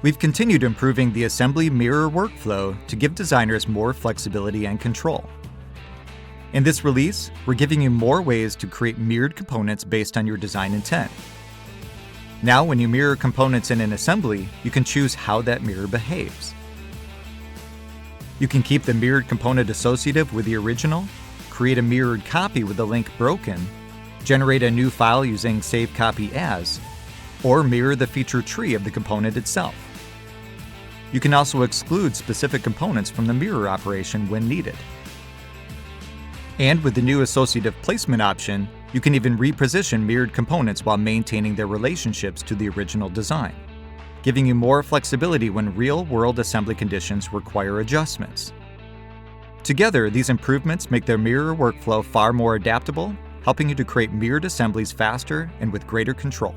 We've continued improving the assembly mirror workflow to give designers more flexibility and control. In this release, we're giving you more ways to create mirrored components based on your design intent. Now, when you mirror components in an assembly, you can choose how that mirror behaves. You can keep the mirrored component associative with the original, create a mirrored copy with the link broken, generate a new file using Save Copy As, or mirror the feature tree of the component itself. You can also exclude specific components from the mirror operation when needed. And with the new associative placement option, you can even reposition mirrored components while maintaining their relationships to the original design, giving you more flexibility when real-world assembly conditions require adjustments. Together, these improvements make their mirror workflow far more adaptable, helping you to create mirrored assemblies faster and with greater control.